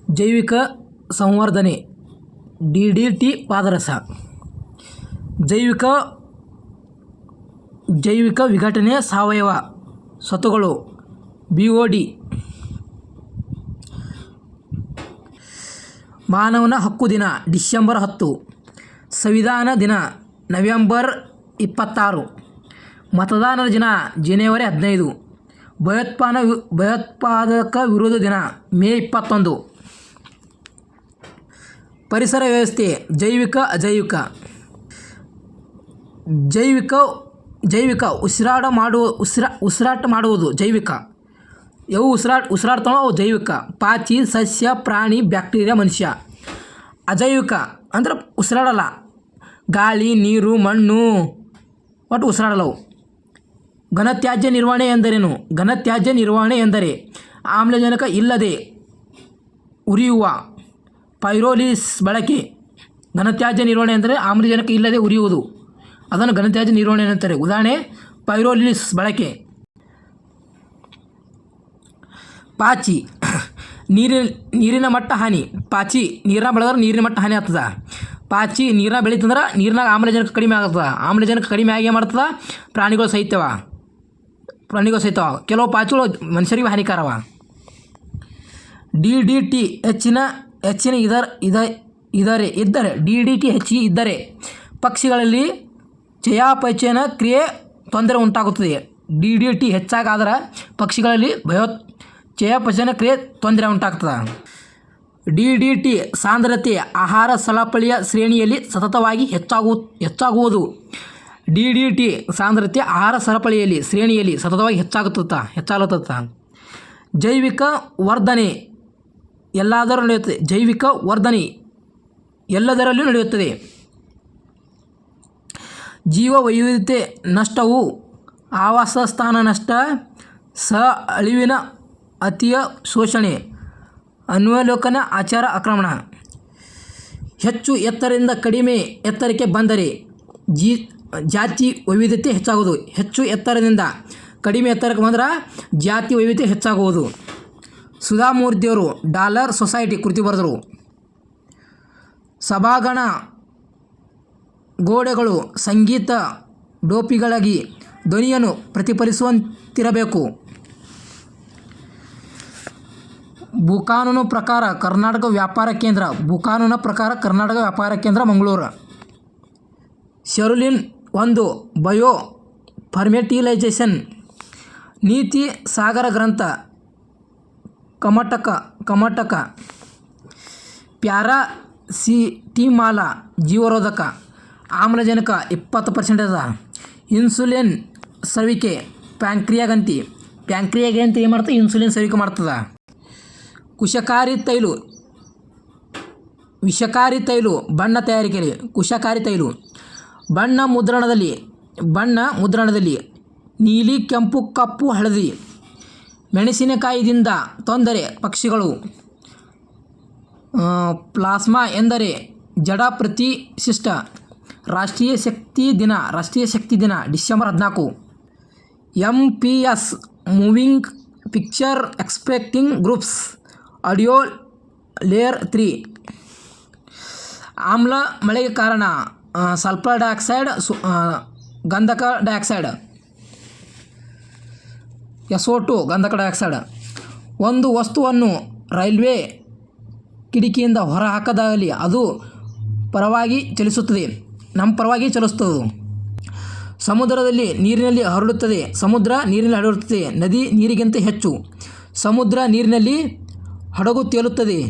ಜೈವಿಕ ಸಂವರ್ಧನೆ DDT ಪಾದರಸ. ಜೈವಿಕ ವಿಘಟನೆ ಸಾವಯವ ಸತುಗಳು BOD. ಮಾನವನ ಹಕ್ಕು ದಿನ ಡಿಸೆಂಬರ್ 10. ಸಂವಿಧಾನ ದಿನ ನವೆಂಬರ್ 26. ಮತದಾನದ ದಿನ ಜನವರಿ 15. ಭಯೋತ್ಪಾದಕ ವಿರೋಧ ದಿನ ಮೇ 21. ಪರಿಸರ ವ್ಯವಸ್ಥೆ ಜೈವಿಕ ಅಜೈವಿಕ. ಜೈವಿಕ ಉಸಿರಾಟ ಮಾಡುವುದು ಜೈವಿಕ. ಇವು ಉಸಿರಾಡ್ತಾವ ಅವು ಜೈವಿಕ. ಪಾಚಿ, ಸಸ್ಯ, ಪ್ರಾಣಿ, ಬ್ಯಾಕ್ಟೀರಿಯಾ, ಮನುಷ್ಯ. ಅಜೈವಿಕ ಅಂದ್ರೆ ಉಸಿರಾಡಲ್ಲ. ಗಾಳಿ, ನೀರು, ಮಣ್ಣು ಒಟ್ಟು ಉಸಿರಾಡಲ್ಲವು. ಘನತ್ಯಾಜ್ಯ ನಿರ್ವಹಣೆ ಎಂದರೇನು? ಘನತ್ಯಾಜ್ಯ ನಿರ್ವಹಣೆ ಎಂದರೆ ಆಮ್ಲಜನಕ ಇಲ್ಲದೆ ಉರಿಯುವ ಪೈರೋಲಿಸ್ ಬಳಕೆ. ಘನತ್ಯಾಜ್ಯ ನಿರ್ವಹಣೆ ಎಂದರೆ ಆಮ್ಲಜನಕ ಇಲ್ಲದೆ ಉರಿಯುವುದು, ಅದನ್ನು ಘನತ್ಯಾಜ್ಯ ನಿರ್ವಹಣೆ ಎನ್ನುತ್ತಾರೆ. ಉದಾಹರಣೆ ಪೈರೋಲಿಸ್ ಬಳಕೆ. ಪಾಚಿ ನೀರಿನ ಮಟ್ಟ ಹಾನಿ. ಪಾಚಿ ನೀರನ್ನ ಬೆಳೆದ್ರೆ ನೀರಿನ ಮಟ್ಟ ಹಾನಿ ಆಗ್ತದೆ. ಪಾಚಿ ನೀರನ್ನ ಬೆಳೀತಂದ್ರೆ ನೀರಿನಾಗ ಆಮ್ಲಜನಕ ಕಡಿಮೆ ಆಗ್ತದೆ. ಆಮ್ಲಜನಕ ಕಡಿಮೆ ಆಗಿ ಮಾಡ್ತದೆ, ಪ್ರಾಣಿಗಳು ಸಹಿತವ. ಕೆಲವು ಪಾಚಿಗಳು ಮನುಷ್ಯರಿಗೆ ಹಾನಿಕಾರವ. DDT ಹೆಚ್ಚಿನ ಇದ್ದರೆ DDT ಹೆಚ್ಚಿಗೆ ಇದ್ದರೆ ಪಕ್ಷಿಗಳಲ್ಲಿ ಚಯಾಪಚಯ ಕ್ರಿಯೆ ತೊಂದರೆ ಉಂಟಾಗುತ್ತದೆ. DDT ಹೆಚ್ಚಾಗಾದರೆ ಪಕ್ಷಿಗಳಲ್ಲಿ ಚಯಾಪಚಯ ಕ್ರಿಯೆ ತೊಂದರೆ ಉಂಟಾಗ್ತದೆ. DDT ಸಾಂದ್ರತೆ ಆಹಾರ ಸರಪಳಿಯ ಶ್ರೇಣಿಯಲ್ಲಿ ಸತತವಾಗಿ ಹೆಚ್ಚಾಗುವುದು. DDT ಸಾಂದ್ರತೆ ಆಹಾರ ಶ್ರೇಣಿಯಲ್ಲಿ ಸತತವಾಗಿ ಹೆಚ್ಚಾಗುತ್ತದೆ. ಜೈವಿಕ ವರ್ಧನೆ ಎಲ್ಲದರಲ್ಲೂ ನಡೆಯುತ್ತದೆ. ಜೈವಿಕ ವರ್ಧನೆ ಎಲ್ಲದರಲ್ಲೂ ನಡೆಯುತ್ತದೆ. ಜೀವ ವೈವಿಧ್ಯತೆ ನಷ್ಟವು ಆವಾಸಸ್ಥಾನ ನಷ್ಟ, ಅಳಿವಿನ ಅತಿಯ ಶೋಷಣೆ, ಅನ್ವಲೋಕನ ಆಚಾರ ಆಕ್ರಮಣ. ಹೆಚ್ಚು ಎತ್ತರದಿಂದ ಕಡಿಮೆ ಎತ್ತರಕ್ಕೆ ಬಂದರೆ ಜಾತಿ ವೈವಿಧ್ಯತೆ ಹೆಚ್ಚಾಗುವುದು. ಹೆಚ್ಚು ಎತ್ತರದಿಂದ ಕಡಿಮೆ ಎತ್ತರಕ್ಕೆ ಬಂದ್ರೆ ಜಾತಿ ವೈವಿಧ್ಯತೆ ಹೆಚ್ಚಾಗುವುದು. ಸುಧಾಮೂರ್ತಿಯವರು ಡಾಲರ್ ಸೊಸೈಟಿ ಕೃತಿ ಬರೆದರು. ಸಭಾಂಗಣ ಗೋಡೆಗಳು ಸಂಗೀತ ಡೋಪಿಗಳಾಗಿ ಧ್ವನಿಯನ್ನು ಪ್ರತಿಫಲಿಸುವಂತಿರಬೇಕು. ಭೂಕಾನೂನು ಪ್ರಕಾರ ಕರ್ನಾಟಕ ವ್ಯಾಪಾರ ಕೇಂದ್ರ ಮಂಗಳೂರು. ಶೆರುಲಿನ್ 1 ಬಯೋ ಫರ್ಮೆಟಿಲೈಜೇಷನ್. ನೀತಿ ಸಾಗರ ಗ್ರಂಥ ಕಮಟಕ. ಪ್ಯಾರಾಸಿಟಿಮಾಲ ಜೀವರೋಧಕ. ಆಮ್ಲಜನಕ 20% ಅದ. ಇನ್ಸುಲಿನ್ ಸ್ರವಿಕೆ ಪ್ಯಾಂಕ್ರಿಯಾಗಂತಿ ಏನು ಮಾಡ್ತದೆ? ಇನ್ಸುಲಿನ್ ಸ್ರವಿಕೆ ಮಾಡ್ತದೆ. ವಿಷಕಾರಿ ತೈಲು ಬಣ್ಣ ತಯಾರಿಕೆಯಲ್ಲಿ. ಕುಶಕಾರಿ ತೈಲು ಬಣ್ಣ ಮುದ್ರಣದಲ್ಲಿ ನೀಲಿ, ಕೆಂಪು, ಕಪ್ಪು, ಹಳದಿ. ಮೆಣಸಿನಕಾಯಿಯಿಂದ ತೊಂದರೆ ಪಕ್ಷಿಗಳು. ಪ್ಲಾಸ್ಮಾ ಎಂದರೆ ಜಡ ಪ್ರತಿಶಿಷ್ಟ. ರಾಷ್ಟ್ರೀಯ ಶಕ್ತಿ ದಿನ December 14. MPS moving picture expecting groups. Audio layer 3. ಆಮ್ಲ ಮಳೆಗೆ ಕಾರಣ ಸಲ್ಫರ್ ಡೈಆಕ್ಸೈಡ್, ಗಂಧಕ ಡೈಆಕ್ಸೈಡ್, SO2 ಗಂಧಕ ಡೈಆಕ್ಸೈಡ್. ಒಂದು ವಸ್ತುವನ್ನು ರೈಲ್ವೆ ಕಿಟಕಿಯಿಂದ ಹೊರಹಾಕದಾಗಲಿ ಅದು ನಮ್ಮ ಪರವಾಗಿ ಚಲಿಸುತ್ತದೆ. ನೀರಿನಲ್ಲಿ ಹರಡುತ್ತದೆ. ನದಿ ನೀರಿಗಿಂತ ಹೆಚ್ಚು. ಸಮುದ್ರ ನೀರಿನಲ್ಲಿ ಹಡಗು ತೇಲುತ್ತದೆ.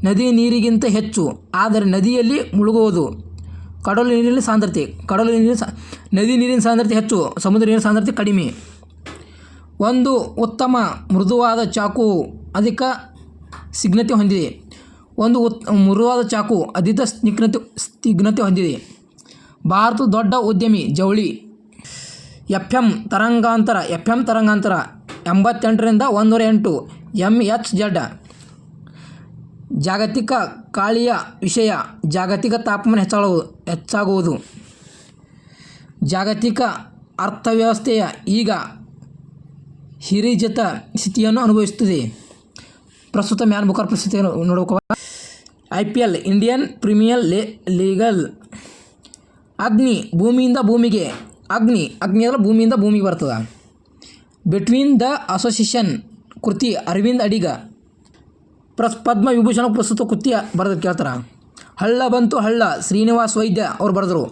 ನದಿ ನೀರಿಗಿಂತ ಹೆಚ್ಚು, ಆದರೆ ನದಿಯಲ್ಲಿ ಮುಳುಗುವುದು. ನದಿ ನೀರಿನ ಸಾಂದ್ರತೆ ಹೆಚ್ಚು, ಸಮುದ್ರ ನೀರಿನ ಸಾಂದ್ರತೆ ಕಡಿಮೆ. ಒಂದು ಉತ್ತಮ ಮೃದುವಾದ ಚಾಕು ಅಧಿಕ ಸ್ನಿಗ್ಧತೆ ಹೊಂದಿದೆ. ಭಾರತದ ದೊಡ್ಡ ಉದ್ಯಮಿ ಜವಳಿ. FM ತರಂಗಾಂತರ 88 ರಿಂದ 108 MHz. ಜಾಗತಿಕ ಗಾಳಿಯ ವಿಷಯ. ಜಾಗತಿಕ ತಾಪಮಾನ ಹೆಚ್ಚಾಗುವುದು. ಜಾಗತಿಕ ಅರ್ಥವ್ಯವಸ್ಥೆಯ ಈಗ ಹಿರಿಜತ ಸ್ಥಿತಿಯನ್ನು ಅನುಭವಿಸುತ್ತದೆ. ಪ್ರಸ್ತುತ ಮ್ಯಾನ್ ಬುಕರ್ ಪ್ರಶಸ್ತಿ ನೋಡ್ಬೇಕು. IPL ಇಂಡಿಯನ್ ಪ್ರೀಮಿಯರ್ ಲೀಗಲ್. ಅಗ್ನಿ ಭೂಮಿಯಿಂದ ಭೂಮಿಗೆ, ಅಗ್ನಿ ಅಂದರೆ ಭೂಮಿಯಿಂದ ಭೂಮಿಗೆ ಬರ್ತದೆ. ಬಿಟ್ವೀನ್ ದ ಅಸೋಸಿಯೇಷನ್ ಕೃತಿ ಅರವಿಂದ್ ಅಡಿಗ. ಪದ್ಮ ವಿಭೂಷಣ ಪ್ರಸ್ತುತ ಕೃತಿ ಬರೆದು ಕೇಳ್ತಾರೆ. ಹಳ್ಳ ಬಂತು ಹಳ್ಳ ಶ್ರೀನಿವಾಸ್ ವೈದ್ಯ ಅವ್ರು ಬರೆದರು.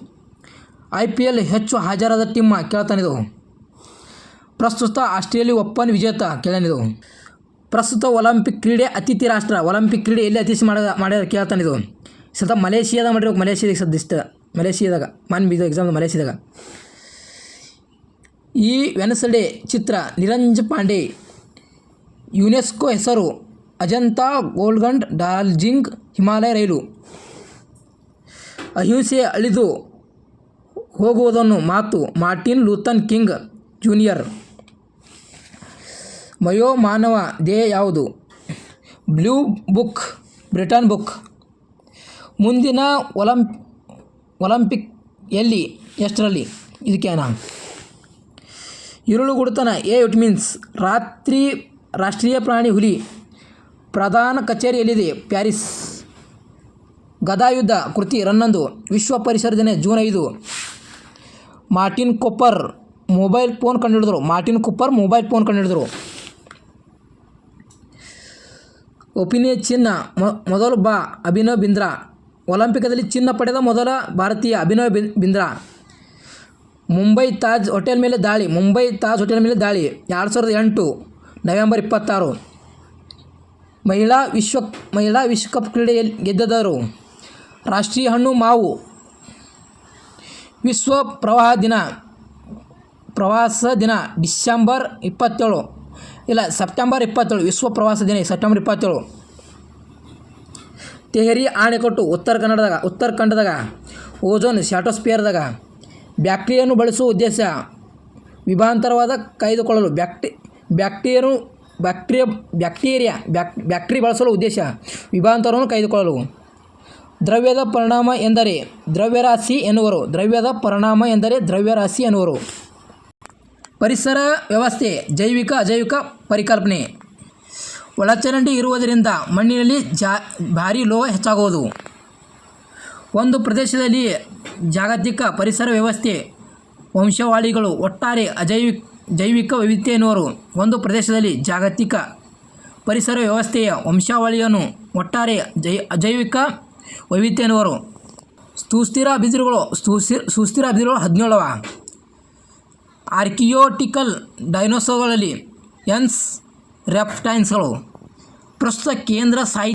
IPL ಹೆಚ್ಚು ಹಾಜರಾದ ಟೀಮ್ ಕೇಳ್ತಾನಿದು. ಪ್ರಸ್ತುತ ಆಸ್ಟ್ರೇಲಿಯಾ ಓಪನ್ ವಿಜೇತ ಕೇಳನಿದು. ಪ್ರಸ್ತುತ ಒಲಿಂಪಿಕ್ ಕ್ರೀಡೆ ಅತಿಥಿ ರಾಷ್ಟ್ರ. ಒಲಿಂಪಿಕ್ ಕ್ರೀಡೆ ಎಲ್ಲಿ ಅತಿಥಿ ಮಾಡ್ಯಾರ ಕೇಳ್ತಾನಿದು. ಸತ ಮಲೇಷಿಯಾದಾಗ ಮಾಡಿರ್ಬೇಕು. ಮಲೇಷಿಯಾದಾಗ ಸದ್ದಿಷ್ಟ ಮಲೇಷಿಯಾದಾಗ ಇದು ಎಕ್ಸಾಮ್ ಮಲೇಷಿಯಾದಾಗ. ಈ ವೆನ್ಸ್ಡೇ ಚಿತ್ರ ನಿರಂಜ್ ಪಾಂಡೆ. ಯುನೆಸ್ಕೋ ಹೆಸರು ಅಜಂತಾ ಗೋಲ್ಡನ್ ಡಾರ್ಜಿಲಿಂಗ್ ಹಿಮಾಲಯ ರೈಲು. ಅಹಿಂಸೆ ಅಳಿದು ಹೋಗುವುದನ್ನು ಮಾತು ಮಾರ್ಟಿನ್ ಲೂಥರ್ ಕಿಂಗ್ ಜೂನಿಯರ್. ವಯೋಮಾನವ ದೇಹ ಯಾವುದು? Blue book, Britain book. ಮುಂದಿನ ಒಲಿಂಪಿಕ್ ಎಲ್ಲಿ, ಎಷ್ಟರಲ್ಲಿ? ಇದಕ್ಕೇನ? ಇರುಳುಗುಡುತನ ಎ ವಿಟಮಿನ್ಸ್. ರಾಷ್ಟ್ರೀಯ ಪ್ರಾಣಿ ಹುಲಿ. ಪ್ರಧಾನ ಕಚೇರಿ ಎಲ್ಲಿದೆ? ಪ್ಯಾರಿಸ್. ಗದಾಯುದ್ಧ ಕೃತಿ ರನ್ನಂದು. ವಿಶ್ವ ಪರಿಸರ ದಿನ June 5. Martin Cooper mobile phone ಕಂಡುಹಿಡಿದರು. ಒಪಿನಿಯ ಚಿನ್ನ ಮೊದಲು ಅಭಿನವ್ ಬಿಂದ್ರಾ. ಒಲಿಂಪಿಕದಲ್ಲಿ ಚಿನ್ನ ಪಡೆದ ಮೊದಲ ಭಾರತೀಯ ಅಭಿನವ್ ಬಿಂದ್ರಾ. ಮುಂಬೈ ತಾಜ್ ಹೋಟೆಲ್ ಮೇಲೆ ದಾಳಿ. 2008 ನವೆಂಬರ್ 26. ಮಹಿಳಾ ವಿಶ್ವಕಪ್ ಕ್ರೀಡೆ ಗೆದ್ದವರು. ರಾಷ್ಟ್ರೀಯ ಹಣ್ಣು ಮಾವು. ವಿಶ್ವ ಪ್ರವಾಸ ದಿನ ಸೆಪ್ಟೆಂಬರ್ 27. ವಿಶ್ವ ಪ್ರವಾಸ ದಿನ ಸೆಪ್ಟೆಂಬರ್ 27. ತೆಹರಿ ಅಣೆಕಟ್ಟು ಉತ್ತರಾಖಂಡದಾಗ. ಓಝೋನ್ ಸ್ಟ್ರಾಟೋಸ್ಫಿಯರ್ದಾಗ. ಬ್ಯಾಕ್ಟೀರಿಯಾವನ್ನು ಬಳಸುವ ಉದ್ದೇಶ ವಿಭಾಂತರವಾದ ಕಾಯ್ದುಕೊಳ್ಳಲು. ಬ್ಯಾಕ್ಟೀರಿಯಾ ಬಳಸಲು ಉದ್ದೇಶ ವಿಭಾಂತರವನ್ನು ಕಾಯ್ದುಕೊಳ್ಳಲು. ದ್ರವ್ಯದ ಪರಿಣಾಮ ಎಂದರೆ ದ್ರವ್ಯರಾಶಿ ಎನ್ನುವರು. ಪರಿಸರ ವ್ಯವಸ್ಥೆ ಜೈವಿಕ ಅಜೈವಿಕ ಪರಿಕಲ್ಪನೆ. ಒಳಚರಂಡಿ ಇರುವುದರಿಂದ ಮಣ್ಣಿನಲ್ಲಿ ಭಾರೀ ಲೋಹ ಹೆಚ್ಚಾಗುವುದು. ಒಂದು ಪ್ರದೇಶದಲ್ಲಿ ಜಾಗತಿಕ ಪರಿಸರ ವ್ಯವಸ್ಥೆ ವಂಶವಾಳಿಗಳು. ಒಟ್ಟಾರೆ ಜೈವಿಕ ವೈವಿಧ್ಯ ಎನ್ನುವರು. ಒಂದು ಪ್ರದೇಶದಲ್ಲಿ ಜಾಗತಿಕ ಪರಿಸರ ವ್ಯವಸ್ಥೆಯ ವಂಶಾವಳಿಯನ್ನು ಒಟ್ಟಾರೆ ಅಜೈವಿಕ ವೈವಿಧ್ಯ ಎನ್ನುವರು. ಸುಸ್ಥಿರ ಬಿದಿರುಗಳು 17. ಆರ್ಕಿಯೋಟಿಕಲ್ ಡೈನೋಸಾರ್ಗಳಲ್ಲಿ ಎನ್ಸ್ ರೆಪ್ಟೈಲ್ಸ್ಗಳು. ಪ್ರಸ್ತುತ ಕೇಂದ್ರ ಸಾಹಿತ್ಯ